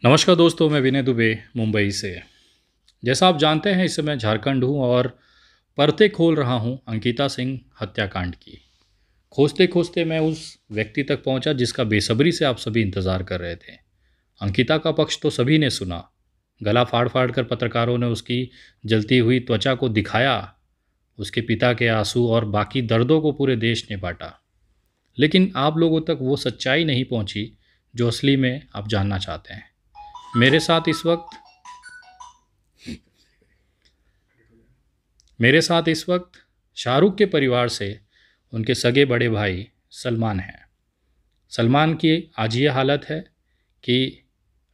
नमस्कार दोस्तों, मैं विनय दुबे मुंबई से। जैसा आप जानते हैं, इस समय झारखंड हूँ और परतें खोल रहा हूँ अंकिता सिंह हत्याकांड की। खोजते खोजते मैं उस व्यक्ति तक पहुँचा जिसका बेसब्री से आप सभी इंतज़ार कर रहे थे। अंकिता का पक्ष तो सभी ने सुना। गला फाड़ फाड़ कर पत्रकारों ने उसकी जलती हुई त्वचा को दिखाया, उसके पिता के आंसू और बाकी दर्दों को पूरे देश ने बांटा। लेकिन आप लोगों तक वो सच्चाई नहीं पहुँची जो असली में आप जानना चाहते हैं। मेरे साथ इस वक्त मेरे साथ इस वक्त शाहरुख के परिवार से उनके सगे बड़े भाई सलमान हैं। सलमान की आज ये हालत है कि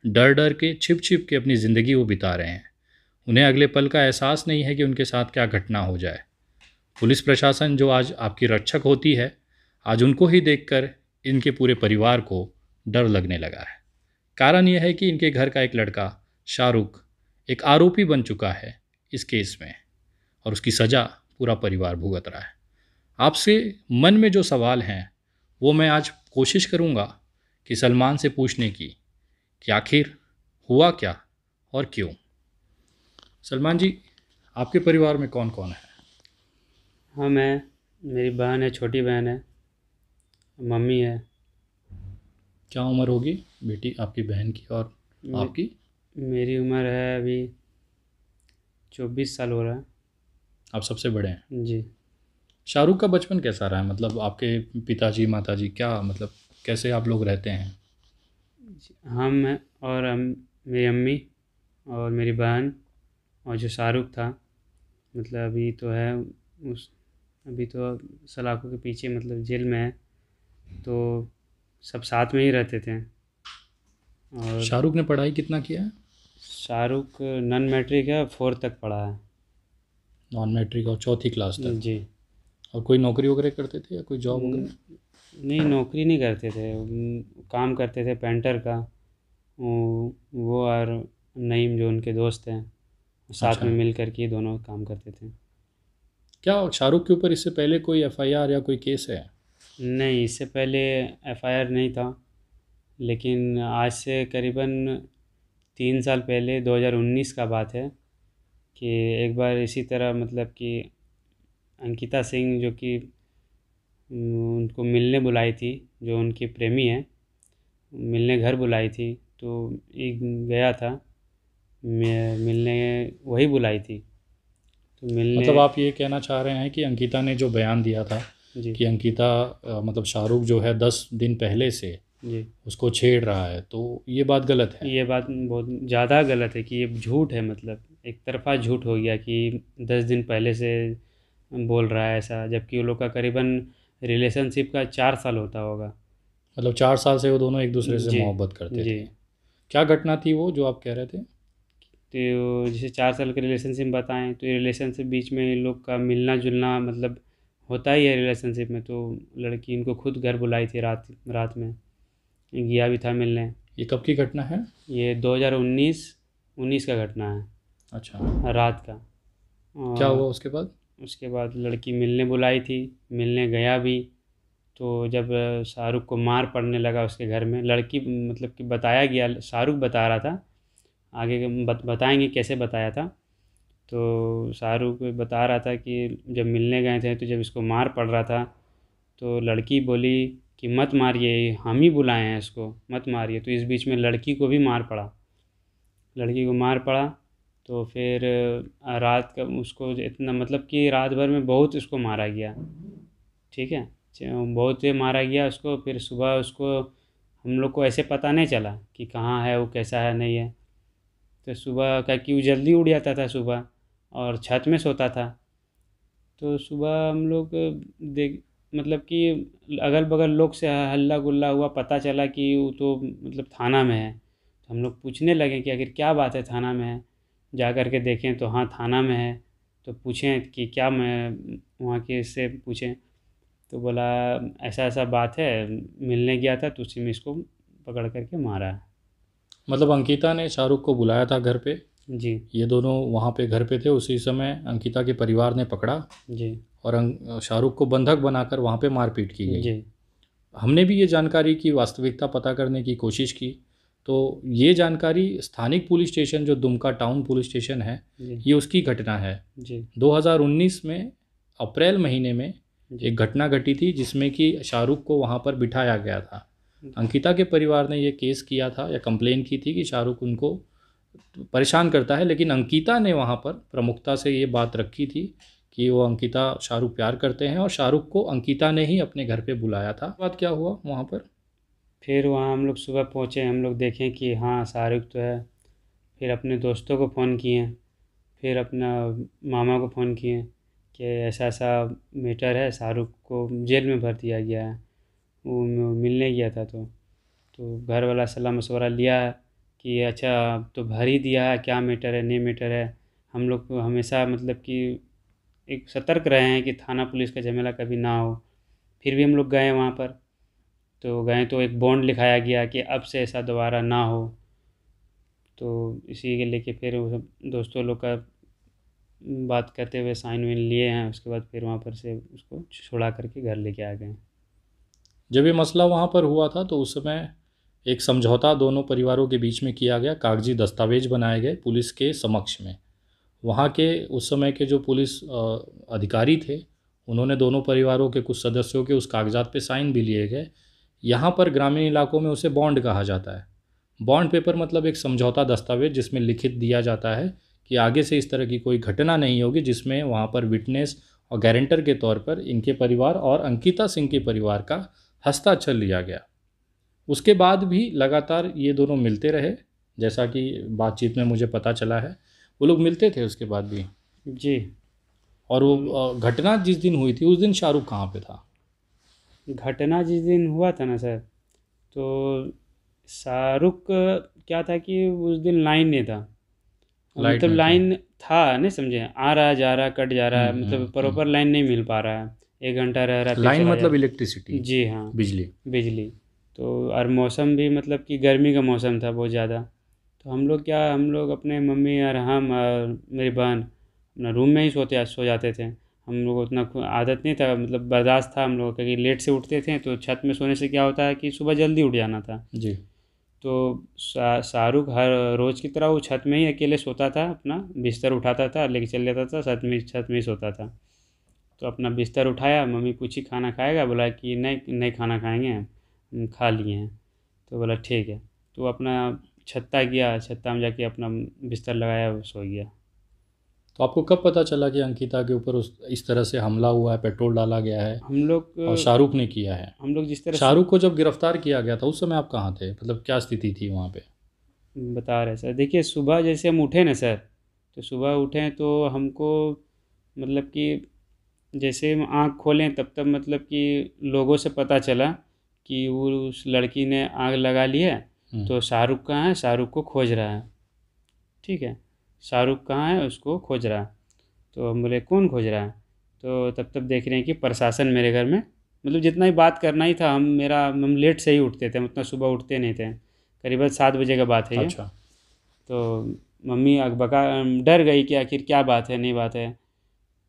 डर डर के छिप छिप के अपनी ज़िंदगी वो बिता रहे हैं। उन्हें अगले पल का एहसास नहीं है कि उनके साथ क्या घटना हो जाए। पुलिस प्रशासन जो आज आपकी रक्षक होती है, आज उनको ही देखकर इनके पूरे परिवार को डर लगने लगा है। कारण यह है कि इनके घर का एक लड़का शाहरुख एक आरोपी बन चुका है इस केस में, और उसकी सज़ा पूरा परिवार भुगत रहा है। आपसे मन में जो सवाल हैं वो मैं आज कोशिश करूंगा कि सलमान से पूछने की कि आखिर हुआ क्या और क्यों। सलमान जी, आपके परिवार में कौन कौन है? हाँ, मेरी बहन है, छोटी बहन है, मम्मी है। क्या उम्र होगी बेटी आपकी बहन की और मे, आपकी? मेरी उम्र है अभी 24 साल हो रहा है। आप सबसे बड़े हैं। जी। शाहरुख का बचपन कैसा रहा है? मतलब आपके पिताजी माताजी क्या, मतलब कैसे आप लोग रहते हैं? हम और मेरी अम्मी और मेरी बहन और जो शाहरुख था, मतलब अभी तो है उस अभी तो सलाखों के पीछे, मतलब जेल में है। तो सब साथ में ही रहते थे। और शाहरुख ने पढ़ाई कितना किया है? शाहरुख नन मैट्रिक है, 4 तक पढ़ा है। नॉन मैट्रिक और चौथी क्लास तक। जी। और कोई नौकरी वगैरह करते थे या कोई जॉब न- वगैरह? नहीं, नौकरी नहीं करते थे। काम करते थे पेंटर का। वो और नईम जो उनके दोस्त हैं, साथ अच्छा। में मिल कर के दोनों काम करते थे। क्या शाहरुख के ऊपर इससे पहले कोई एफआईआर या कोई केस है? नहीं, इससे पहले एफआईआर नहीं था। लेकिन आज से करीबन 3 साल पहले 2019 का बात है कि एक बार इसी तरह, मतलब कि अंकिता सिंह जो कि उनको मिलने बुलाई थी, जो उनकी प्रेमी है, मिलने घर बुलाई थी। तो एक गया था मिलने, वही बुलाई थी तो मिलने। मतलब आप ये कहना चाह रहे हैं कि अंकिता ने जो बयान दिया था जी। कि अंकिता मतलब शाहरुख जो है 10 दिन पहले से जी। उसको छेड़ रहा है, तो ये बात गलत है? ये बात बहुत ज़्यादा गलत है कि ये झूठ है। मतलब एक तरफा झूठ हो गया कि 10 दिन पहले से बोल रहा है ऐसा, जबकि वो लोग का करीबन रिलेशनशिप का 4 साल होता होगा। मतलब 4 साल से वो दोनों एक दूसरे से जी। मोहब्बत करते जी। थे। क्या घटना थी वो जो आप कह रहे थे? तो जैसे 4 साल के रिलेशनशिप बताएं, तो ये रिलेशनशिप बीच में इन लोग का मिलना जुलना मतलब होता ही है रिलेशनशिप में। तो लड़की इनको खुद घर बुलाई थी रात रात में, गया भी था मिलने। ये कब की घटना है? ये 2019 का घटना है, अच्छा। रात का। क्या हुआ और उसके बाद? उसके बाद लड़की मिलने बुलाई थी, मिलने गया भी। तो जब शाहरुख को मार पड़ने लगा उसके घर में, लड़की मतलब कि बताया गया, शाहरुख बता रहा था। आगे के बताएंगे कैसे बताया था। तो शाहरुख बता रहा था कि जब मिलने गए थे तो जब इसको मार पड़ रहा था, तो लड़की बोली कि मत मारिए, हम ही बुलाए हैं इसको, मत मारिए। तो इस बीच में लड़की को भी मार पड़ा, लड़की को मार पड़ा। तो फिर रात का उसको इतना, मतलब कि रात भर में बहुत उसको मारा गया। ठीक है, बहुत ही मारा गया उसको। फिर सुबह उसको, हम लोग को ऐसे पता नहीं चला कि कहाँ है वो, कैसा है नहीं है। तो सुबह का कि वो जल्दी उठ जाता था सुबह, और छत में सोता था। तो सुबह हम लोग देख, मतलब कि अगल बगल लोग से हल्ला गुल्ला हुआ, पता चला कि वो तो मतलब थाना में है। तो हम लोग पूछने लगे कि आखिर क्या बात है, थाना में है। जा कर के देखें तो हाँ, थाना में है। तो पूछें कि क्या, मैं वहाँ के से पूछें, तो बोला ऐसा ऐसा बात है, मिलने गया था तो उसी में इसको पकड़ करके मारा है। मतलब अंकिता ने शाहरुख को बुलाया था घर पे, जी। ये दोनों वहाँ पे घर पे थे, उसी समय अंकिता के परिवार ने पकड़ा जी। और शाहरुख को बंधक बनाकर वहाँ पे मारपीट की गई। जी। हमने भी ये जानकारी की वास्तविकता पता करने की कोशिश की, तो ये जानकारी स्थानिक पुलिस स्टेशन जो दुमका टाउन पुलिस स्टेशन है, जी ये उसकी घटना है। जी 2019 में अप्रैल महीने में जी एक घटना घटी थी जिसमें कि शाहरुख को वहाँ पर बिठाया गया था। जी अंकिता के परिवार ने ये केस किया था या कंप्लेन की थी कि शाहरुख उनको परेशान करता है, लेकिन अंकिता ने वहाँ पर प्रमुखता से ये बात रखी थी कि वो अंकिता शाहरुख प्यार करते हैं और शाहरुख को अंकिता ने ही अपने घर पे बुलाया था। बात क्या हुआ वहाँ पर? फिर वहाँ हम लोग सुबह पहुँचे, हम लोग देखें कि हाँ शाहरुख तो है। फिर अपने दोस्तों को फ़ोन किए, फिर अपना मामा को फ़ोन किए कि ऐसा ऐसा मैटर है, शाहरुख को जेल में भर दिया गया है। वो मिलने गया था तो घर वाला सलाह मशवरा लिया कि अच्छा अब तो भर ही दिया है, क्या मैटर है नहीं मैटर है। हम लोग को हमेशा मतलब कि एक सतर्क रहे हैं कि थाना पुलिस का झमेला कभी ना हो। फिर भी हम लोग गए वहाँ पर, तो गए तो एक बॉन्ड लिखाया गया कि अब से ऐसा दोबारा ना हो। तो इसी के लेके फिर वो सब दोस्तों लोग का बात करते हुए साइन वाइन लिए हैं, उसके बाद फिर वहाँ पर से उसको छुड़ा करके घर लेके आ गए। जब ये मसला वहाँ पर हुआ था तो उस समय एक समझौता दोनों परिवारों के बीच में किया गया, कागजी दस्तावेज बनाए गए पुलिस के समक्ष में। वहाँ के उस समय के जो पुलिस अधिकारी थे, उन्होंने दोनों परिवारों के कुछ सदस्यों के उस कागजात पे साइन भी लिए गए। यहाँ पर ग्रामीण इलाकों में उसे बॉन्ड कहा जाता है। बॉन्ड पेपर मतलब एक समझौता दस्तावेज जिसमें लिखित दिया जाता है कि आगे से इस तरह की कोई घटना नहीं होगी जिसमें वहाँ पर विटनेस और गारंटर के तौर पर इनके परिवार और अंकिता सिंह के परिवार का हस्ताक्षर लिया गया। उसके बाद भी लगातार ये दोनों मिलते रहे, जैसा कि बातचीत में मुझे पता चला है। वो लोग मिलते थे उसके बाद भी। जी। और वो घटना जिस दिन हुई थी उस दिन शाहरुख कहाँ पे था? घटना जिस दिन हुआ था ना सर, तो शाहरुख क्या था कि उस दिन लाइन नहीं था। लाइट मतलब नहीं था। लाइन था, नहीं समझे, आ रहा जा रहा कट जा रहा है, मतलब प्रॉपर लाइन नहीं मिल पा रहा है। 1 घंटा रह रहा फिर लाइन चला जा मतलब रहा। इलेक्ट्रिसिटी, जी हाँ, बिजली। बिजली। तो और मौसम भी मतलब कि गर्मी का मौसम था बहुत ज़्यादा। तो हम लोग अपने मम्मी और हम और मेरी बहन अपना रूम में ही सो जाते थे। हम लोग को उतना आदत नहीं था, मतलब बर्दाश्त था हम लोग, क्योंकि लेट से उठते थे तो छत में सोने से क्या होता है कि सुबह जल्दी उठ जाना था। जी। तो शाहरुख हर रोज़ की तरह वो छत में ही अकेले सोता था, अपना बिस्तर उठाता था लेके चल जाता था, छत में ही सोता था। तो अपना बिस्तर उठाया, मम्मी पूछी खाना खाएगा, बोला कि नहीं नहीं खाना खाएंगे, हम खा लिए हैं। तो बोला ठीक है। तो अपना छत्ता गया, छत्ता में जाके अपना बिस्तर लगाया, वो सो गया। तो आपको कब पता चला कि अंकिता के ऊपर उस इस तरह से हमला हुआ है, पेट्रोल डाला गया है हम लोग और शाहरुख ने किया है? हम लोग जिस तरह से शाहरुख को जब गिरफ्तार किया गया था उस समय आप कहाँ थे, मतलब क्या स्थिति थी वहाँ पे? बता रहे सर, देखिए सुबह जैसे हम उठे ना सर, तो सुबह उठे तो हमको मतलब कि जैसे हम आँख खोलें तब तक मतलब कि लोगों से पता चला कि वो उस लड़की ने आग लगा ली है। तो शाहरुख कहाँ है, शाहरुख को खोज रहा है। ठीक है, शाहरुख कहाँ है उसको खोज रहा है। तो हम बोले कौन खोज रहा है? तो तब तब देख रहे हैं कि प्रशासन मेरे घर में, मतलब जितना ही बात करना ही था, हम लेट से ही उठते थे, हम उतना सुबह उठते नहीं थे। करीबन 7 बजे का बात है ये। अच्छा। तो मम्मी अकबका डर गई कि आखिर क्या बात है नहीं बात है।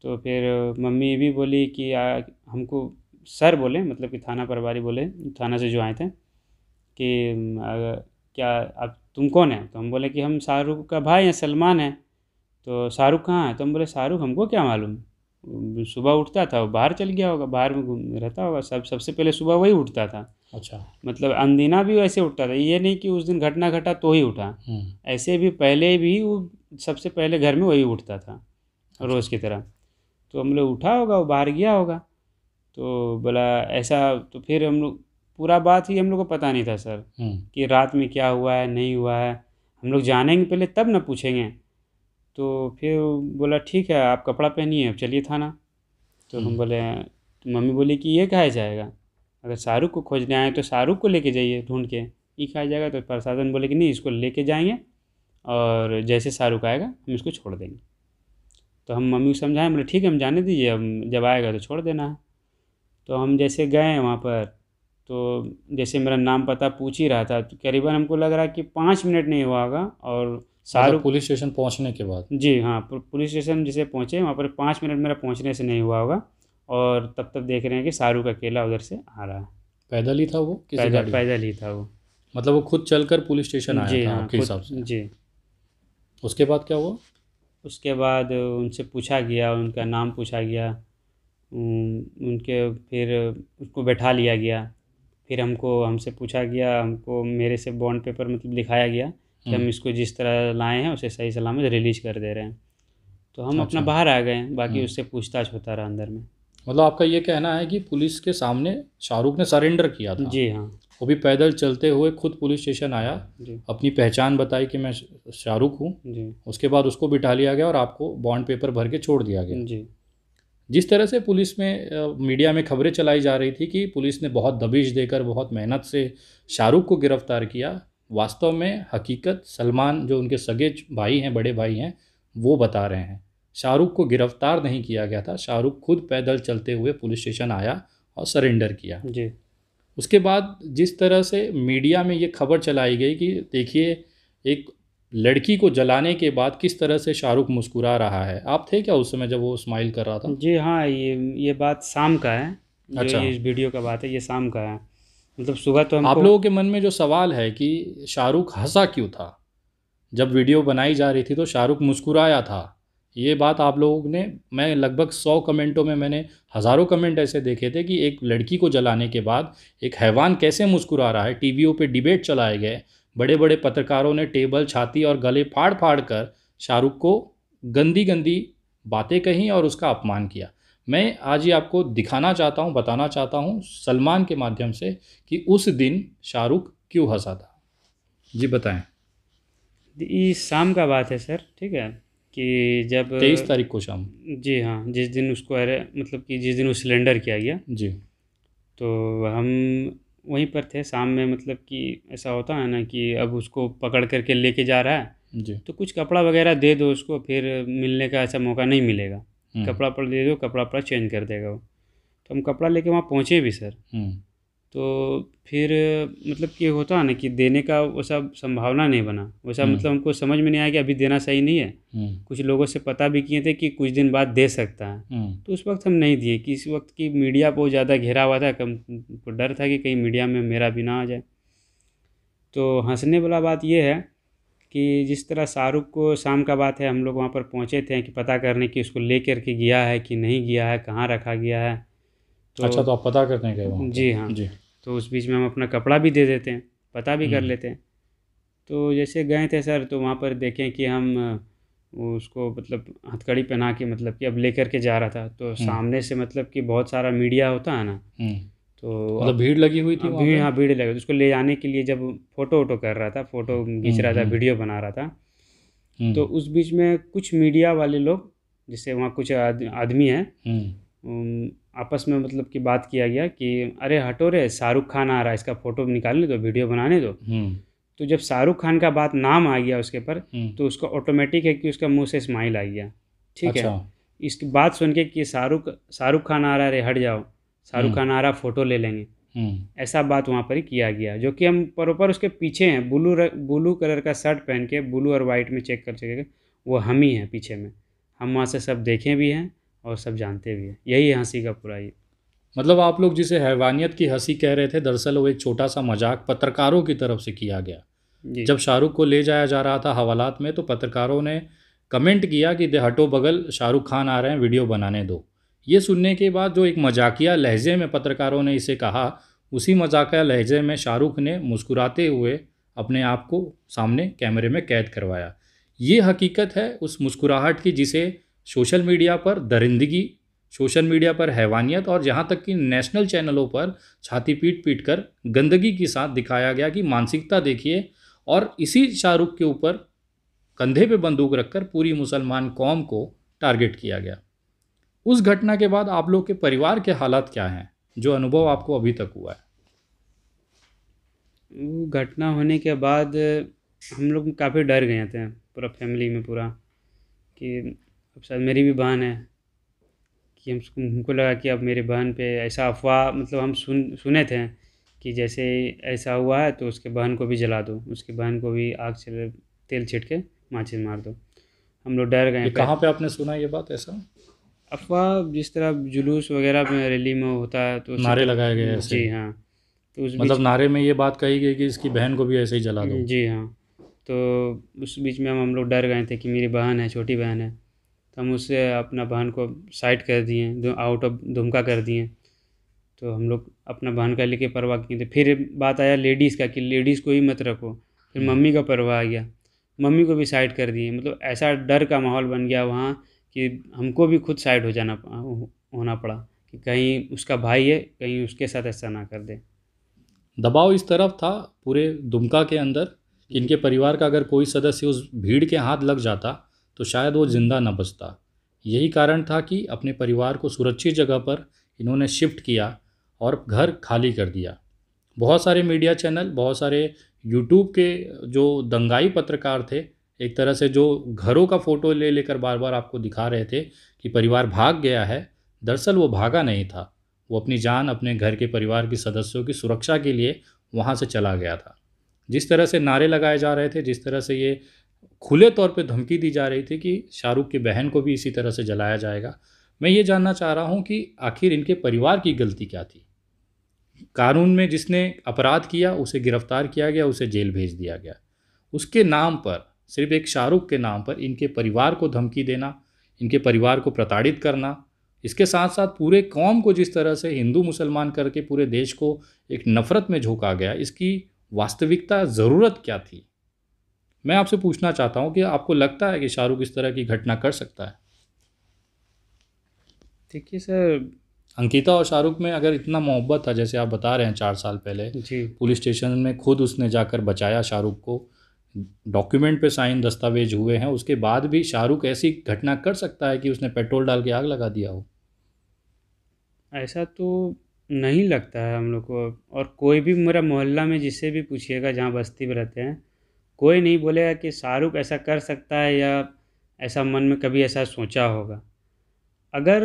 तो फिर मम्मी भी बोली कि हमको सर बोले, मतलब कि थाना प्रभारी बोले, थाना से जो आए थे कि क्या अब तुम कौन है? तो हम बोले कि हम शाहरुख का भाई हैं, सलमान है। तो शाहरुख कहाँ है? तो हम बोले शाहरुख हमको क्या मालूम, सुबह उठता था वो बाहर चल गया होगा, बाहर में घूम रहता होगा, सबसे पहले सुबह वही उठता था। अच्छा। मतलब अनदिना भी वैसे उठता था, ये नहीं कि उस दिन घटना घटा तो ही उठा। ऐसे भी पहले भी वो सबसे पहले घर में वही उठता था रोज़ की तरह। तो हम लोग उठा होगा, वो बाहर गया होगा। तो बोला ऐसा, तो फिर हम लोग पूरा बात ही हम लोग को पता नहीं था सर कि रात में क्या हुआ है नहीं हुआ है। हम लोग जानेंगे पहले तब ना पूछेंगे। तो फिर बोला ठीक है आप कपड़ा पहनिए, अब चलिए थाना। तो हम बोले, तो मम्मी बोली कि ये कहा जाएगा, अगर शाहरुख को खोजने आए तो शाहरुख को लेके जाइए ढूंढ के, ये कहा जाएगा। तो प्रशासन बोले कि नहीं, इसको लेके जाएंगे और जैसे शाहरुख आएगा हम इसको छोड़ देंगे। तो हम मम्मी को समझाएं, बोले ठीक है हम जाने दीजिए, हम जब आएगा तो छोड़ देना है। तो हम जैसे गए वहाँ पर, तो जैसे मेरा नाम पता पूछ ही रहा था, तो करीबन हमको लग रहा है कि 5 मिनट नहीं हुआ होगा। और मतलब शाहरुख, पुलिस स्टेशन पहुँचने के बाद? जी हाँ, पुलिस स्टेशन जैसे पहुँचे वहाँ पर 5 मिनट मेरा पहुँचने से नहीं हुआ होगा। और तब तक देख रहे हैं कि शाहरुख अकेला उधर से आ रहा है। पैदल ही था वो, किसी गाड़ी में? पैदल ही था वो। मतलब वो खुद चलकर पुलिस स्टेशन आया जी था हाँ, आपके खुद हिसाब से? जी। उसके बाद क्या हुआ? उसके बाद उनसे पूछा गया, उनका नाम पूछा गया, उनके फिर उसको बैठा लिया गया। फिर हमसे पूछा गया, हमको मेरे से बॉन्ड पेपर मतलब दिखाया गया कि हम इसको जिस तरह लाए हैं उसे सही सलामत रिलीज़ कर दे रहे हैं। तो हम अपना अच्छा। बाहर आ गए, बाकी उससे पूछताछ होता रहा अंदर में। मतलब आपका ये कहना है कि पुलिस के सामने शाहरुख ने सरेंडर किया था, जी हाँ। वो भी पैदल चलते हुए खुद पुलिस स्टेशन आया, जी। अपनी पहचान बताई कि मैं शाहरुख हूँ। जी। उसके बाद उसको बिठा लिया गया और आपको बॉन्ड पेपर भर के छोड़ दिया गया। जी। जिस तरह से पुलिस में मीडिया में खबरें चलाई जा रही थी कि पुलिस ने बहुत दबिश देकर बहुत मेहनत से शाहरुख को गिरफ्तार किया, वास्तव में हकीकत सलमान जो उनके सगे भाई हैं, बड़े भाई हैं, वो बता रहे हैं शाहरुख को गिरफ्तार नहीं किया गया था। शाहरुख खुद पैदल चलते हुए पुलिस स्टेशन आया और सरेंडर किया। जी। उसके बाद जिस तरह से मीडिया में ये खबर चलाई गई कि देखिए एक लड़की को जलाने के बाद किस तरह से शाहरुख मुस्कुरा रहा है, आप थे क्या उस समय जब वो स्माइल कर रहा था? जी हाँ, ये बात शाम का है, जो अच्छा। ये इस वीडियो का बात है ये शाम का है। मतलब सुबह तो आप हमको लोगों के मन में जो सवाल है कि शाहरुख हंसा क्यों था, जब वीडियो बनाई जा रही थी तो शाहरुख मुस्कुराया था, ये बात आप लोगों ने, मैं लगभग 100 कमेंटों में मैंने हज़ारों कमेंट ऐसे देखे थे कि एक लड़की को जलाने के बाद एक हैवान कैसे मुस्कुरा रहा है। टीवीओं पे डिबेट चलाए गए, बड़े बड़े पत्रकारों ने टेबल, छाती और गले फाड़ फाड़ कर शाहरुख को गंदी गंदी बातें कहीं और उसका अपमान किया। मैं आज ही आपको दिखाना चाहता हूँ, बताना चाहता हूँ सलमान के माध्यम से कि उस दिन शाहरुख क्यों हंसा था। जी बताएं। ये शाम का बात है सर, ठीक है, कि जब 23 तारीख को शाम। जी हाँ, जिस दिन उसको मतलब कि जिस दिन वो सिलेंडर किया गया, जी। तो हम वहीं पर थे शाम में। मतलब कि ऐसा होता है ना कि अब उसको पकड़ करके लेके जा रहा है, जी। तो कुछ कपड़ा वगैरह दे दो उसको, फिर मिलने का ऐसा मौका नहीं मिलेगा। कपड़ा पर दे दो, कपड़ा पर चेंज कर देगा वो। तो हम कपड़ा लेके वहाँ पहुँचे भी सर। तो फिर मतलब कि होता है ना कि देने का वैसा संभावना नहीं बना, वैसा मतलब हमको समझ में नहीं आया कि अभी देना सही नहीं है। कुछ लोगों से पता भी किए थे कि कुछ दिन बाद दे सकता है, तो उस वक्त हम नहीं दिए कि इस वक्त की मीडिया बहुत ज़्यादा घेरा हुआ था, कम को डर था कि कहीं मीडिया में मेरा भी ना आ जाए। तो हंसने वाला बात ये है कि जिस तरह शाहरुख को, शाम का बात है, हम लोग वहाँ पर पहुँचे थे कि पता करने कि उसको ले कर के गया है कि नहीं गया है, कहाँ रखा गया है। तो अच्छा, तो आप पता करने गए वहाँ पे? जी हाँ। जी। तो उस बीच में हम अपना कपड़ा भी दे देते हैं, पता भी कर लेते हैं। तो जैसे गए थे सर, तो वहाँ पर देखें कि हम उसको मतलब हथकड़ी पहना के मतलब कि अब लेकर के जा रहा था, तो सामने से मतलब कि बहुत सारा मीडिया होता है ना, तो मतलब भीड़ लगी हुई थी वहाँ भीड़, पे? हाँ भीड़ लगी। उसको ले जाने के लिए जब फ़ोटो वोटो कर रहा था, फ़ोटो खींच रहा था, वीडियो बना रहा था, तो उस बीच में कुछ मीडिया वाले लोग, जिससे वहाँ कुछ आदमी हैं, आपस में मतलब कि बात किया गया कि अरे हटो रे, शाहरुख खान आ रहा है, इसका फ़ोटो निकालने दो, वीडियो बनाने दो। तो जब शाहरुख खान का बात नाम आ गया उसके पर, तो उसका ऑटोमेटिक है कि उसका मुंह से स्माइल आ गया, ठीक है। इसकी बात सुन के कि शाहरुख खान आ रहा है रे, हट जाओ, शाहरुख खान आ रहा, फ़ोटो ले लेंगे, ऐसा बात वहाँ पर ही किया गया। जो कि हम प्रॉपर उसके पीछे हैं, ब्लू कलर का शर्ट पहन के, ब्लू और वाइट में चेक कर सकेगा, वो हम ही हैं पीछे में। हम वहाँ से सब देखे भी हैं और सब जानते भी हैं। यही हंसी का पूरा ये। मतलब आप लोग जिसे हैवानियत की हंसी कह रहे थे, दरअसल वो एक छोटा सा मजाक पत्रकारों की तरफ से किया गया। जब शाहरुख को ले जाया जा रहा था हवालात में, तो पत्रकारों ने कमेंट किया कि दे हटो बगल, शाहरुख खान आ रहे हैं, वीडियो बनाने दो। ये सुनने के बाद जो एक मजाकिया लहजे में पत्रकारों ने इसे कहा, उसी मजाकिया लहजे में शाहरुख ने मुस्कुराते हुए अपने आप को सामने कैमरे में कैद करवाया। ये हकीकत है उस मुस्कुराहट की जिसे सोशल मीडिया पर दरिंदगी, सोशल मीडिया पर हैवानियत और यहाँ तक कि नेशनल चैनलों पर छाती पीट पीट कर गंदगी के साथ दिखाया गया कि मानसिकता देखिए। और इसी शाहरुख के ऊपर कंधे पे बंदूक रखकर पूरी मुसलमान कौम को टारगेट किया गया। उस घटना के बाद आप लोग के परिवार के हालात क्या हैं, जो अनुभव आपको अभी तक हुआ है? वो घटना होने के बाद हम लोग काफ़ी डर गए थे, पूरा फैमिली में पूरा, कि अब शायद मेरी भी बहन है, कि हमको लगा कि अब मेरी बहन पे ऐसा अफवाह, मतलब हम सुने थे कि जैसे ऐसा हुआ है तो उसके बहन को भी जला दो, उसकी बहन को भी आग से तेल छिट के माचिस मार दो। हम लोग डर गए। ये कहाँ पे आपने सुना ये बात? ऐसा अफवाह जिस तरह जुलूस वगैरह में, रैली में होता है, तो नारे लगाए गए ऐसे? जी हाँ। तो उस मतलब बीच नारे में ये बात कही गई कि इसकी बहन को भी ऐसे ही जला दो। जी हाँ। तो उस बीच में हम लोग डर गए थे कि मेरी बहन है, छोटी बहन है, तो हम उससे अपना बहन को साइड कर दिए, आउट ऑफ दुमका कर दिए। तो हम लोग अपना बहन का लेके परवाह किए थे। फिर बात आया लेडीज़ का कि लेडीज़ को ही मत रखो। फिर मम्मी का परवाह आ गया, मम्मी को भी साइड कर दिए। मतलब ऐसा डर का माहौल बन गया वहाँ कि हमको भी खुद साइड होना पड़ा कि कहीं उसका भाई है, कहीं उसके साथ ऐसा ना कर दे। दबाव इस तरफ था पूरे दुमका के अंदर कि जी इनके परिवार का अगर कोई सदस्य उस भीड़ के हाथ लग जाता तो शायद वो जिंदा न बचता। यही कारण था कि अपने परिवार को सुरक्षित जगह पर इन्होंने शिफ्ट किया और घर खाली कर दिया। बहुत सारे मीडिया चैनल, बहुत सारे यूट्यूब के जो दंगाई पत्रकार थे, एक तरह से जो घरों का फ़ोटो ले लेकर बार बार आपको दिखा रहे थे कि परिवार भाग गया है। दरअसल वो भागा नहीं था, वो अपनी जान, अपने घर के परिवार के सदस्यों की सुरक्षा के लिए वहाँ से चला गया था। जिस तरह से नारे लगाए जा रहे थे, जिस तरह से ये खुले तौर पे धमकी दी जा रही थी कि शाहरुख की बहन को भी इसी तरह से जलाया जाएगा, मैं ये जानना चाह रहा हूँ कि आखिर इनके परिवार की गलती क्या थी। कानून में जिसने अपराध किया उसे गिरफ्तार किया गया, उसे जेल भेज दिया गया। उसके नाम पर, सिर्फ एक शाहरुख के नाम पर इनके परिवार को धमकी देना, इनके परिवार को प्रताड़ित करना, इसके साथ साथ पूरे कौम को जिस तरह से हिंदू मुसलमान करके पूरे देश को एक नफ़रत में झोंका गया, इसकी वास्तविकता ज़रूरत क्या थी। मैं आपसे पूछना चाहता हूँ कि आपको लगता है कि शाहरुख इस तरह की घटना कर सकता है? देखिए सर। अंकिता और शाहरुख में अगर इतना मोहब्बत था जैसे आप बता रहे हैं, 4 साल पहले जी पुलिस स्टेशन में खुद उसने जाकर बचाया शाहरुख को, डॉक्यूमेंट पे साइन दस्तावेज हुए हैं, उसके बाद भी शाहरुख ऐसी घटना कर सकता है कि उसने पेट्रोल डाल के आग लगा दिया हो? ऐसा तो नहीं लगता है हम लोग को। और कोई भी मेरा मोहल्ला में जिससे भी पूछिएगा जहाँ बस्ती में रहते हैं, कोई नहीं बोलेगा कि शाहरुख ऐसा कर सकता है या ऐसा मन में कभी ऐसा सोचा होगा। अगर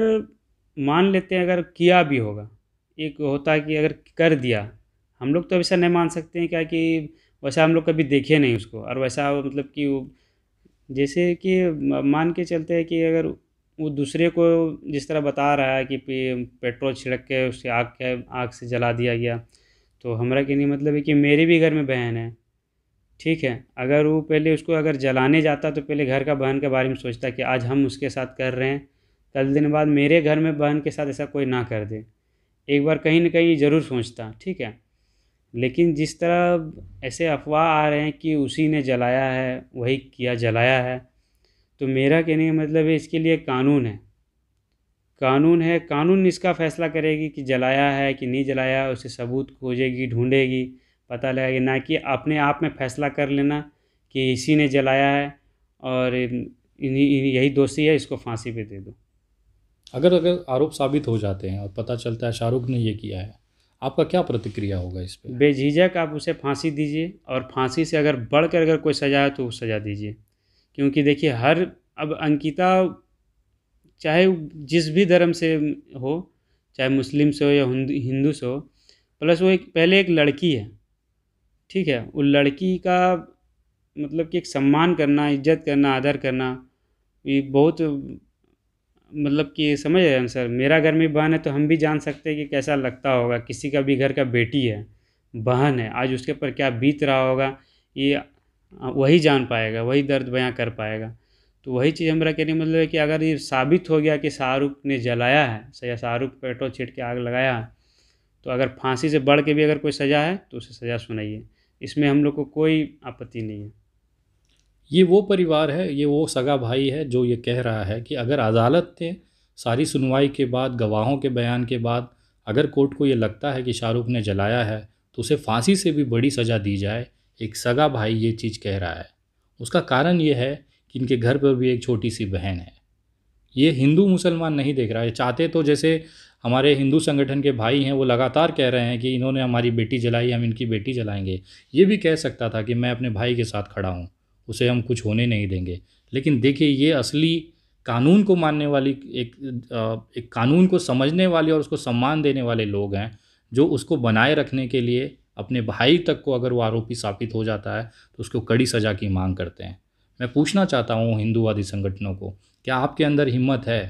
मान लेते हैं अगर किया भी होगा, एक होता है कि अगर कर दिया, हम लोग तो ऐसा नहीं मान सकते हैं क्या कि वैसा हम लोग कभी देखे नहीं उसको। और वैसा मतलब कि जैसे कि मान के चलते हैं कि अगर वो दूसरे को जिस तरह बता रहा है कि पेट्रोल छिड़क के उससे आग से जला दिया गया, तो हमारा कहने का मतलब है कि मेरे भी घर में बहन है, ठीक है। अगर वो पहले उसको अगर जलाने जाता तो पहले घर का बहन के बारे में सोचता कि आज हम उसके साथ कर रहे हैं, कल दिन बाद मेरे घर में बहन के साथ ऐसा कोई ना कर दे। एक बार कहीं ना कहीं ज़रूर सोचता, ठीक है। लेकिन जिस तरह ऐसे अफवाह आ रहे हैं कि उसी ने जलाया है, वही किया, जलाया है, तो मेरा कहने का मतलब है इसके लिए कानून है। कानून है, कानून इसका फैसला करेगी कि जलाया है कि नहीं जलाया, उसे सबूत खोजेगी, ढूंढेगी, पता लगेगी। ना कि अपने आप में फैसला कर लेना कि इसी ने जलाया है और यही दोषी है, इसको फांसी पे दे दो। अगर अगर आरोप साबित हो जाते हैं और पता चलता है शाहरुख ने ये किया है, आपका क्या प्रतिक्रिया होगा इस पे? बेझिझक आप उसे फांसी दीजिए, और फांसी से अगर बढ़कर अगर कोई सज़ा है तो वो सज़ा दीजिए। क्योंकि देखिए हर, अब अंकिता चाहे वो जिस भी धर्म से हो, चाहे मुस्लिम से हो या हिंदू से हो, प्लस वो एक पहले एक लड़की है, ठीक है। वो लड़की का मतलब कि एक सम्मान करना, इज्जत करना, आदर करना, ये बहुत मतलब कि समझ रहे हैं सर। मेरा घर में बहन है तो हम भी जान सकते हैं कि कैसा लगता होगा। किसी का भी घर का बेटी है, बहन है, आज उसके ऊपर क्या बीत रहा होगा, ये वही जान पाएगा, वही दर्द बयां कर पाएगा। तो वही चीज़ हमारा कहने का मतलब है कि अगर ये साबित हो गया कि शाहरुख ने जलाया है या शाहरुख पेट्रोल छीट के आग लगाया है, तो अगर फांसी से बढ़ के भी अगर कोई सज़ा है तो उसे सज़ा सुनाइए। इसमें हम लोग को कोई आपत्ति नहीं है। ये वो परिवार है, ये वो सगा भाई है जो ये कह रहा है कि अगर अदालत ने सारी सुनवाई के बाद, गवाहों के बयान के बाद, अगर कोर्ट को ये लगता है कि शाहरुख ने जलाया है तो उसे फांसी से भी बड़ी सज़ा दी जाए। एक सगा भाई ये चीज़ कह रहा है। उसका कारण ये है कि इनके घर पर भी एक छोटी सी बहन है। ये हिंदू मुसलमान नहीं देख रहा है। चाहते तो जैसे हमारे हिंदू संगठन के भाई हैं वो लगातार कह रहे हैं कि इन्होंने हमारी बेटी जलाई, हम इनकी बेटी जलाएंगे, ये भी कह सकता था कि मैं अपने भाई के साथ खड़ा हूँ, उसे हम कुछ होने नहीं देंगे। लेकिन देखिए, ये असली कानून को मानने वाली, एक कानून को समझने वाले और उसको सम्मान देने वाले लोग हैं, जो उसको बनाए रखने के लिए अपने भाई तक को अगर वो आरोपी साबित हो जाता है तो उसको कड़ी सज़ा की मांग करते हैं। मैं पूछना चाहता हूँ हिंदूवादी संगठनों को, क्या आपके अंदर हिम्मत है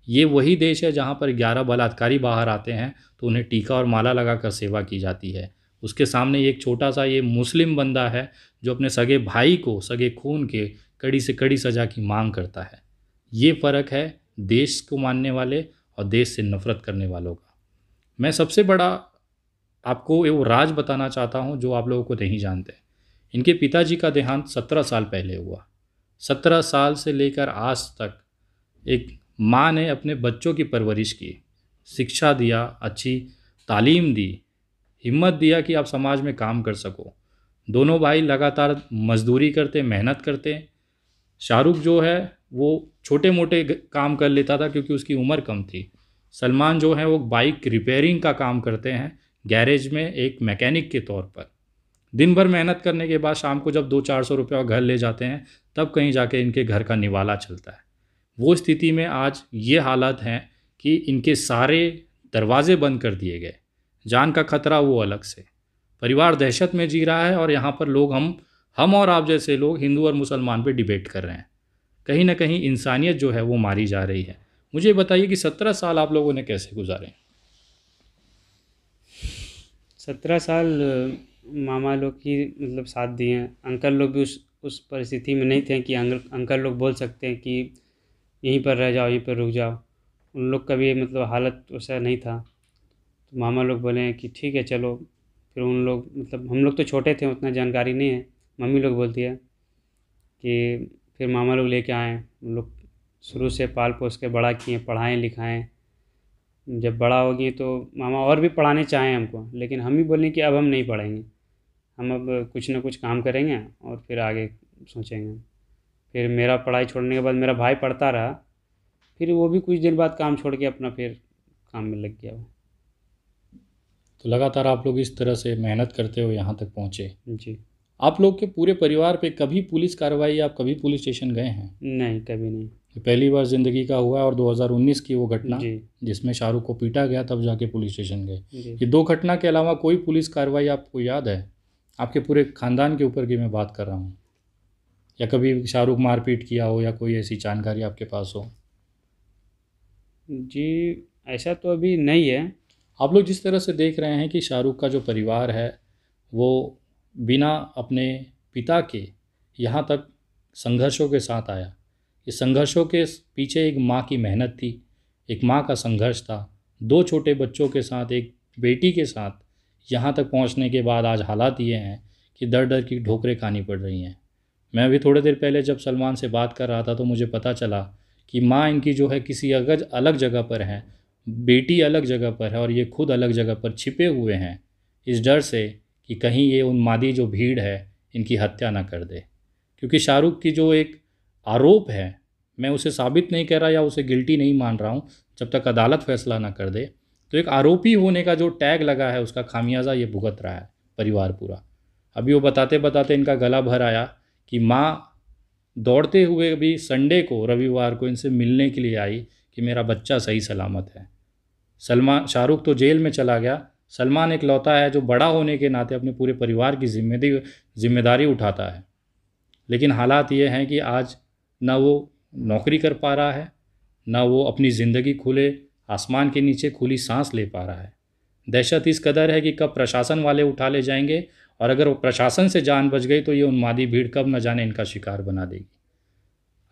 ये वही देश है जहाँ पर 11 बलात्कारी बाहर आते हैं तो उन्हें टीका और माला लगाकर सेवा की जाती है। उसके सामने एक छोटा सा ये मुस्लिम बंदा है जो अपने सगे भाई को, सगे खून के, कड़ी से कड़ी सज़ा की मांग करता है। ये फ़र्क है देश को मानने वाले और देश से नफ़रत करने वालों का। मैं सबसे बड़ा आपको वो राज बताना चाहता हूँ जो आप लोगों को नहीं जानते। इनके पिताजी का देहांत 17 साल पहले हुआ। 17 साल से लेकर आज तक एक माँ ने अपने बच्चों की परवरिश की, शिक्षा दिया, अच्छी तालीम दी, हिम्मत दिया कि आप समाज में काम कर सको। दोनों भाई लगातार मजदूरी करते, मेहनत करते। शाहरुख जो है वो छोटे मोटे काम कर लेता था क्योंकि उसकी उम्र कम थी। सलमान जो है वो बाइक रिपेयरिंग का काम करते हैं गैरेज में एक मैकेनिक के तौर पर। दिन भर मेहनत करने के बाद शाम को जब 200-400 रुपये घर ले जाते हैं तब कहीं जाके इनके घर का निवाला चलता है। वो स्थिति में आज ये हालत हैं कि इनके सारे दरवाजे बंद कर दिए गए। जान का खतरा वो अलग से। परिवार दहशत में जी रहा है और यहाँ पर लोग हम और आप जैसे लोग हिंदू और मुसलमान पे डिबेट कर रहे हैं। कहीं ना कहीं इंसानियत जो है वो मारी जा रही है। मुझे बताइए कि 17 साल आप लोगों ने कैसे गुजारे? 17 साल मामा लोग की मतलब साथ दिए हैं। अंकल लोग भी उस परिस्थिति में नहीं थे कि अंकल लोग बोल सकते हैं कि यहीं पर रह जाओ, यहीं पर रुक जाओ। उन लोग का भी मतलब हालत वैसा नहीं था। तो मामा लोग बोले हैं कि ठीक है चलो। फिर उन लोग मतलब हम लोग तो छोटे थे, उतना जानकारी नहीं है। मम्मी लोग बोलती है कि फिर मामा लोग लेके आए। उन लोग शुरू से पाल पोस के बड़ा किए, पढ़ाएं लिखाएं। जब बड़ा होगी तो मामा और भी पढ़ाने चाहें हमको, लेकिन हम ही बोलें कि अब हम नहीं पढ़ेंगे, हम अब कुछ ना कुछ काम करेंगे और फिर आगे सोचेंगे। फिर मेरा पढ़ाई छोड़ने के बाद मेरा भाई पढ़ता रहा। फिर वो भी कुछ दिन बाद काम छोड़ के अपना फिर काम में लग गया वो। तो लगातार आप लोग इस तरह से मेहनत करते हुए यहाँ तक पहुँचे। जी। आप लोग के पूरे परिवार पे कभी पुलिस कार्रवाई, आप कभी पुलिस स्टेशन गए हैं? नहीं, कभी नहीं। ये पहली बार ज़िंदगी का हुआ है। और 2019 की वो घटना जी। जिसमें शाहरुख को पीटा गया तब जाके पुलिस स्टेशन गए। जी। ये 2 घटना के अलावा कोई पुलिस कार्रवाई आपको याद है? आपके पूरे खानदान के ऊपर की मैं बात कर रहा हूँ। या कभी शाहरुख मारपीट किया हो या कोई ऐसी जानकारी आपके पास हो? जी, ऐसा तो अभी नहीं है। आप लोग जिस तरह से देख रहे हैं कि शाहरुख का जो परिवार है वो बिना अपने पिता के यहाँ तक संघर्षों के साथ आया। इस संघर्षों के पीछे एक माँ की मेहनत थी, एक माँ का संघर्ष था। 2 छोटे बच्चों के साथ, एक बेटी के साथ यहाँ तक पहुँचने के बाद आज हालात ये हैं कि दर दर की ठोकरें खानी पड़ रही हैं। मैं अभी थोड़ी देर पहले जब सलमान से बात कर रहा था तो मुझे पता चला कि माँ इनकी जो है किसी अलग जगह पर है, बेटी अलग जगह पर है और ये खुद अलग जगह पर छिपे हुए हैं इस डर से कि कहीं ये उन्मादी जो भीड़ है इनकी हत्या ना कर दे। क्योंकि शाहरुख की जो एक आरोप है, मैं उसे साबित नहीं कर रहा या उसे गिल्टी नहीं मान रहा हूँ जब तक अदालत फैसला ना कर दे। तो एक आरोपी होने का जो टैग लगा है उसका खामियाजा ये भुगत रहा है परिवार पूरा। अभी वो बताते बताते इनका गला भर आया कि माँ दौड़ते हुए भी संडे को, रविवार को इनसे मिलने के लिए आई कि मेरा बच्चा सही सलामत है। शाहरुख तो जेल में चला गया। सलमान एक लौता है जो बड़ा होने के नाते अपने पूरे परिवार की जिम्मेदारी उठाता है। लेकिन हालात ये हैं कि आज ना वो नौकरी कर पा रहा है, ना वो अपनी ज़िंदगी खुले आसमान के नीचे खुली सांस ले पा रहा है। दहशत इस कदर है कि कब प्रशासन वाले उठा ले जाएंगे और अगर वो प्रशासन से जान बच गई तो ये उन्मादी भीड़ कब न जाने इनका शिकार बना देगी।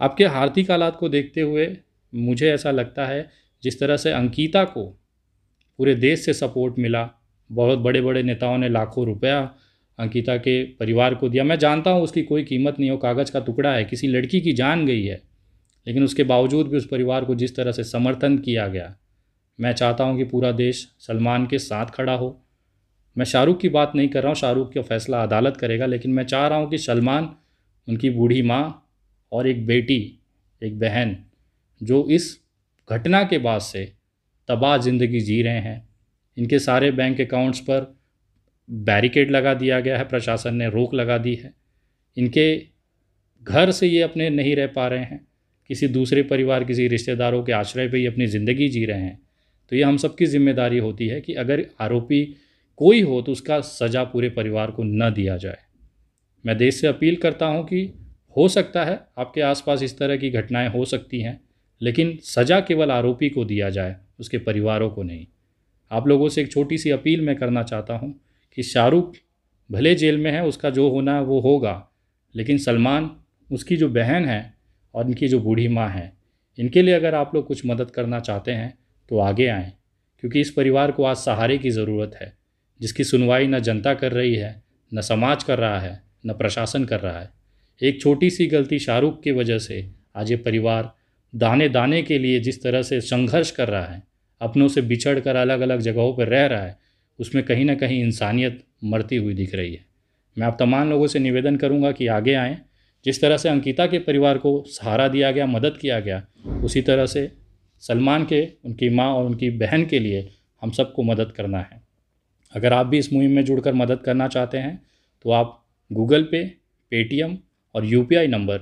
आपके आर्थिक हालात को देखते हुए मुझे ऐसा लगता है जिस तरह से अंकिता को पूरे देश से सपोर्ट मिला, बहुत बड़े बड़े नेताओं ने लाखों रुपया अंकिता के परिवार को दिया। मैं जानता हूँ उसकी कोई कीमत नहीं हो, कागज़ का टुकड़ा है, किसी लड़की की जान गई है, लेकिन उसके बावजूद भी उस परिवार को जिस तरह से समर्थन किया गया, मैं चाहता हूँ कि पूरा देश सलमान के साथ खड़ा हो। मैं शाहरुख की बात नहीं कर रहा हूँ, शाहरुख का फैसला अदालत करेगा, लेकिन मैं चाह रहा हूँ कि सलमान, उनकी बूढ़ी माँ और एक बेटी, एक बहन जो इस घटना के बाद से तबाह ज़िंदगी जी रहे हैं, इनके सारे बैंक अकाउंट्स पर बैरिकेड लगा दिया गया है, प्रशासन ने रोक लगा दी है। इनके घर से ये अपने नहीं रह पा रहे हैं, किसी दूसरे परिवार, किसी रिश्तेदारों के आश्रय पे ये अपनी ज़िंदगी जी रहे हैं। तो ये हम सबकी जिम्मेदारी होती है कि अगर आरोपी कोई हो तो उसका सज़ा पूरे परिवार को न दिया जाए। मैं देश से अपील करता हूं कि हो सकता है आपके आसपास इस तरह की घटनाएं हो सकती हैं, लेकिन सज़ा केवल आरोपी को दिया जाए, उसके परिवारों को नहीं। आप लोगों से एक छोटी सी अपील मैं करना चाहता हूँ कि शाहरुख भले जेल में है, उसका जो होना है वो होगा, लेकिन सलमान, उसकी जो बहन है और इनकी जो बूढ़ी माँ है, इनके लिए अगर आप लोग कुछ मदद करना चाहते हैं तो आगे आएँ, क्योंकि इस परिवार को आज सहारे की ज़रूरत है, जिसकी सुनवाई न जनता कर रही है, न समाज कर रहा है, न प्रशासन कर रहा है। एक छोटी सी गलती शाहरुख की वजह से आज ये परिवार दाने दाने के लिए जिस तरह से संघर्ष कर रहा है, अपनों से बिछड़ कर अलग अलग जगहों पर रह रहा है, उसमें कहीं ना कहीं इंसानियत मरती हुई दिख रही है। मैं आप तमाम लोगों से निवेदन करूंगा कि आगे आएँ। जिस तरह से अंकिता के परिवार को सहारा दिया गया, मदद किया गया, उसी तरह से सलमान के, उनकी माँ और उनकी बहन के लिए हम सबको मदद करना है। अगर आप भी इस मुहिम में जुड़कर मदद करना चाहते हैं तो आप गूगल पे, पेटीएम और यूपीआई नंबर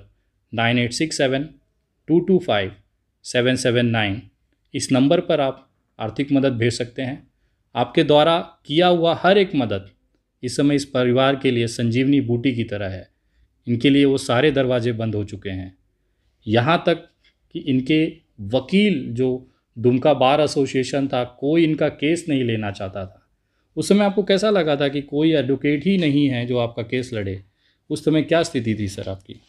9867225779 इस नंबर पर आप आर्थिक मदद भेज सकते हैं। आपके द्वारा किया हुआ हर एक मदद इस समय इस परिवार के लिए संजीवनी बूटी की तरह है। इनके लिए वो सारे दरवाजे बंद हो चुके हैं, यहाँ तक कि इनके वकील जो दुमका बार एसोसिएशन था, कोई इनका केस नहीं लेना चाहता था। उस समय आपको कैसा लगा था कि कोई एडवोकेट ही नहीं है जो आपका केस लड़े? उस समय क्या स्थिति थी सर आपकी?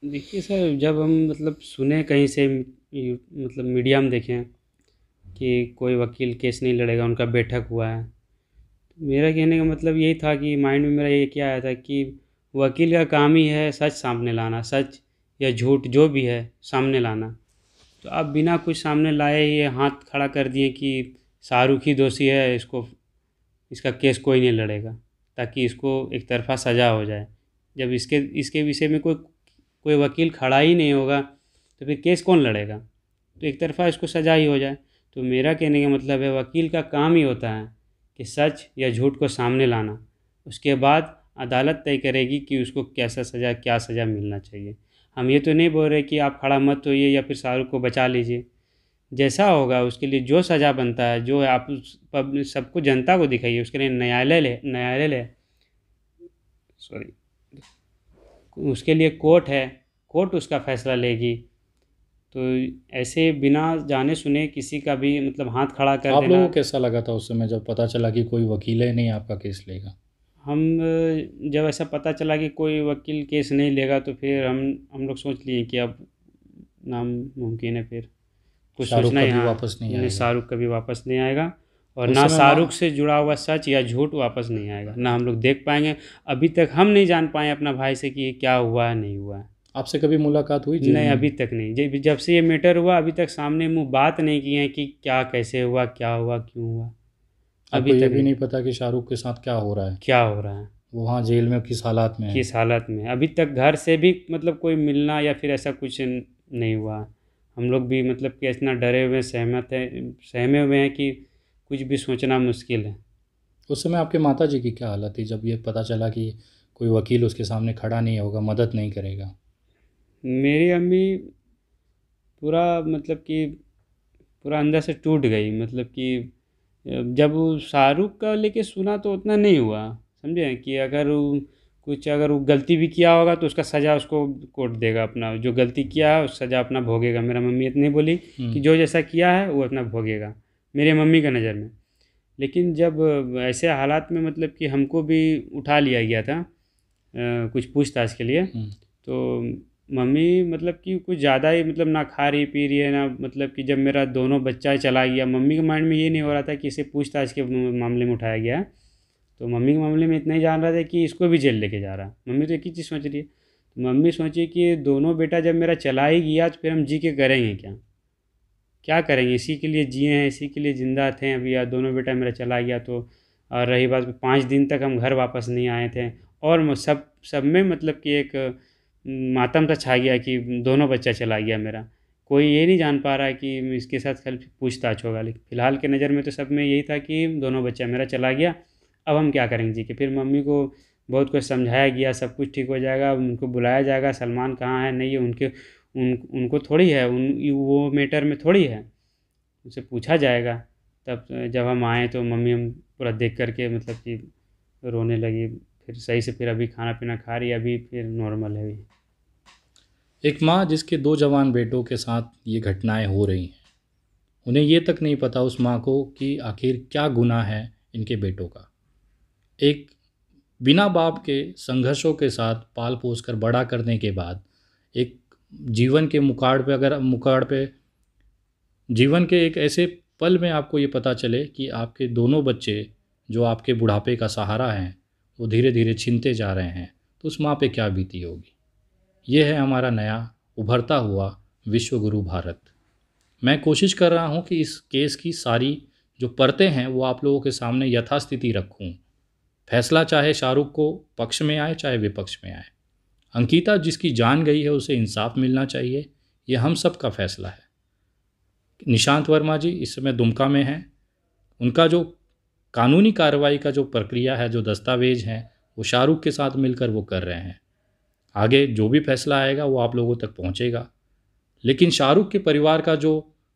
देखिए सर, जब हम मतलब सुने कहीं से, मतलब मीडिया में देखें कि कोई वकील केस नहीं लड़ेगा, उनका बैठक हुआ है, तो मेरा कहने का मतलब यही था कि माइंड में मेरा ये क्या आया था कि वकील का काम ही है सच सामने लाना, सच या झूठ जो भी है सामने लाना। तो आप बिना कुछ सामने लाए ये हाथ खड़ा कर दिए कि शाहरुख ही दोषी है, इसका केस कोई नहीं लड़ेगा, ताकि इसको एक तरफा सज़ा हो जाए। जब इसके इसके विषय में कोई कोई वकील खड़ा ही नहीं होगा तो फिर केस कौन लड़ेगा? तो एक तरफा इसको सज़ा ही हो जाए। तो मेरा कहने का मतलब है वकील का काम ही होता है कि सच या झूठ को सामने लाना, उसके बाद अदालत तय करेगी कि उसको कैसा सज़ा, क्या सज़ा मिलना चाहिए। हम ये तो नहीं बोल रहे कि आप खड़ा मत होइए या फिर शाहरुख को बचा लीजिए। जैसा होगा उसके लिए जो सज़ा बनता है, जो आप सबको, जनता को दिखाइए, उसके लिए न्यायालय सॉरी उसके लिए कोर्ट है, कोर्ट उसका फ़ैसला लेगी। तो ऐसे बिना जाने सुने किसी का भी मतलब हाथ खड़ा कर आप लोगों देना। को कैसा लगा था उस समय जब पता चला कि कोई वकील ही नहीं आपका केस लेगा? हम जब ऐसा पता चला कि कोई वकील केस नहीं लेगा तो फिर हम लोग सोच लिए कि अब नामुमकिन है, फिर कुछ शाहरुख सोचना ही। कभी हाँ, वापस नहीं आएगा? शाहरुख कभी वापस नहीं आएगा, और उस ना समय शाहरुख से जुड़ा हुआ सच या झूठ वापस नहीं आएगा, ना हम लोग देख पाएंगे। अभी तक हम नहीं जान पाए अपना भाई से कि ये क्या हुआ है, नहीं हुआ है। आपसे कभी मुलाकात हुई जेल नहीं, में? अभी तक नहीं। जब से ये मैटर हुआ अभी तक सामने मुंह बात नहीं किए हैं कि क्या कैसे हुआ, क्या हुआ, क्यों हुआ। आपको अभी ये तक भी नहीं। नहीं पता कि शाहरुख के साथ क्या हो रहा है, क्या हो रहा है, वो वहाँ जेल में किस हालात में है? किस हालत में है। अभी तक घर से भी मतलब कोई मिलना या फिर ऐसा कुछ नहीं हुआ। हम लोग भी मतलब कि इतना डरे हुए, सहमे हुए हैं कि कुछ भी सोचना मुश्किल है। उस समय आपके माता जी की क्या हालत थी जब ये पता चला कि कोई वकील उसके सामने खड़ा नहीं होगा, मदद नहीं करेगा? मेरी अम्मी पूरा मतलब कि पूरा अंदर से टूट गई। मतलब कि जब वो शाहरुख का लेके सुना तो उतना नहीं हुआ, समझे, कि अगर वो गलती भी किया होगा तो उसका सज़ा उसको कोर्ट देगा, अपना जो गलती किया है उस सज़ा अपना भोगेगा। मेरा मम्मी इतनी बोली कि जो जैसा किया है वो अपना भोगेगा, मेरे मम्मी का नज़र में। लेकिन जब ऐसे हालात में मतलब कि हमको भी उठा लिया गया था कुछ पूछताछ के लिए, तो मम्मी मतलब कि कुछ ज़्यादा ही मतलब ना खा रही पी रही है ना, मतलब कि जब मेरा दोनों बच्चा चला गया, मम्मी के माइंड में ये नहीं हो रहा था कि इसे पूछताछ के मामले में उठाया गया है। तो मम्मी के मामले में इतना ही जान रहा था कि इसको भी जेल लेके जा रहा है। मम्मी तो एक ही चीज़ सोच रही है। तो मम्मी सोची कि दोनों बेटा जब मेरा चला ही गया तो फिर हम जी के करेंगे क्या, क्या करेंगे, इसी के लिए जिए हैं, इसी के लिए ज़िंदा थे अभी, यार दोनों बेटा मेरा चला गया तो। और रही बात 5 दिन तक हम घर वापस नहीं आए थे, और सब सब में मतलब कि एक मातम सा छा गया कि दोनों बच्चा चला गया मेरा। कोई ये नहीं जान पा रहा है कि इसके साथ कल पूछताछ होगा, लेकिन फ़िलहाल के नज़र में तो सब में यही था कि दोनों बच्चा मेरा चला गया, अब हम क्या करेंगे जी के। फिर मम्मी को बहुत कुछ समझाया गया, सब कुछ ठीक हो जाएगा, उनको बुलाया जाएगा, सलमान कहाँ है, नहीं है, उनको थोड़ी है, वो मैटर में थोड़ी है, उनसे पूछा जाएगा। तब जब हम आए तो मम्मी हम पूरा देख करके मतलब कि रोने लगी। फिर सही से फिर अभी खाना पीना खा रही है, अभी फिर नॉर्मल है अभी। एक माँ जिसके 2 जवान बेटों के साथ ये घटनाएं हो रही हैं, उन्हें ये तक नहीं पता उस माँ को कि आखिर क्या गुनाह है इनके बेटों का। एक बिना बाप के संघर्षों के साथ पाल पोस कर बड़ा करने के बाद एक जीवन के मुकाड़ पे जीवन के एक ऐसे पल में आपको ये पता चले कि आपके दोनों बच्चे जो आपके बुढ़ापे का सहारा हैं वो धीरे धीरे छीनते जा रहे हैं, तो उस माँ पे क्या बीती होगी। ये है हमारा नया उभरता हुआ विश्व गुरु भारत। मैं कोशिश कर रहा हूँ कि इस केस की सारी जो परतें हैं वो आप लोगों के सामने यथास्थिति रखूँ। फैसला चाहे शाहरुख को पक्ष में आए चाहे विपक्ष में आए, अंकिता जिसकी जान गई है उसे इंसाफ मिलना चाहिए, ये हम सब का फैसला है। निशांत वर्मा जी इस समय दुमका में हैं, उनका जो कानूनी कार्रवाई का जो प्रक्रिया है, जो दस्तावेज हैं, वो शाहरुख के साथ मिलकर वो कर रहे हैं। आगे जो भी फैसला आएगा वो आप लोगों तक पहुंचेगा। लेकिन शाहरुख के परिवार का जो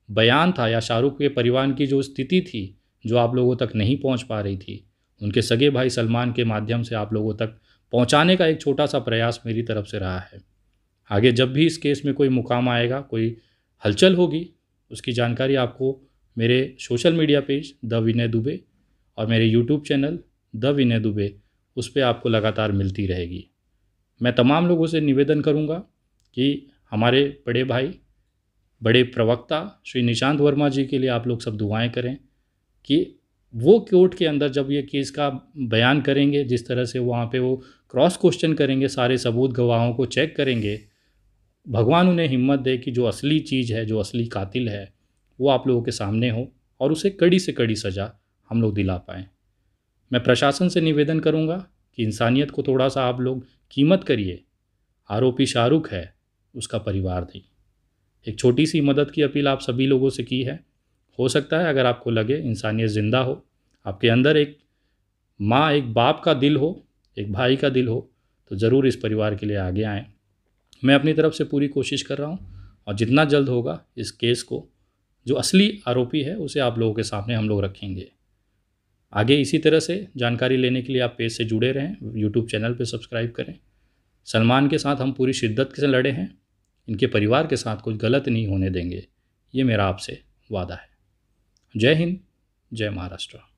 बयान था या शाहरुख के परिवार की जो स्थिति थी जो आप लोगों तक नहीं पहुंच पा रही थी, उनके सगे भाई सलमान के माध्यम से आप लोगों तक पहुंचाने का एक छोटा सा प्रयास मेरी तरफ से रहा है। आगे जब भी इस केस में कोई मुकाम आएगा, कोई हलचल होगी, उसकी जानकारी आपको मेरे सोशल मीडिया पेज द विनय दुबे और मेरे यूट्यूब चैनल द विनय दुबे, उस पर आपको लगातार मिलती रहेगी। मैं तमाम लोगों से निवेदन करूंगा कि हमारे बड़े भाई, बड़े प्रवक्ता श्री निशांत वर्मा जी के लिए आप लोग सब दुआएं करें कि वो कोर्ट के अंदर जब ये केस का बयान करेंगे, जिस तरह से वहाँ पे वो क्रॉस क्वेश्चन करेंगे, सारे सबूत गवाहों को चेक करेंगे, भगवान उन्हें हिम्मत दे कि जो असली चीज़ है, जो असली कातिल है, वो आप लोगों के सामने हो और उसे कड़ी से कड़ी सज़ा हम लोग दिला पाएँ। मैं प्रशासन से निवेदन करूँगा कि इंसानियत को थोड़ा सा आप लोग कीमत करिए। आरोपी शाहरुख है, उसका परिवार नहीं। एक छोटी सी मदद की अपील आप सभी लोगों से की है। हो सकता है अगर आपको लगे इंसानियत ज़िंदा हो, आपके अंदर एक माँ, एक बाप का दिल हो, एक भाई का दिल हो, तो ज़रूर इस परिवार के लिए आगे आएँ। मैं अपनी तरफ से पूरी कोशिश कर रहा हूँ और जितना जल्द होगा इस केस को, जो असली आरोपी है, उसे आप लोगों के सामने हम लोग रखेंगे। आगे इसी तरह से जानकारी लेने के लिए आप पेज से जुड़े रहें, यूट्यूब चैनल पे सब्सक्राइब करें। सलमान के साथ हम पूरी शिद्दत से लड़े हैं, इनके परिवार के साथ कुछ गलत नहीं होने देंगे, ये मेरा आपसे वादा है। जय हिंद, जय महाराष्ट्र।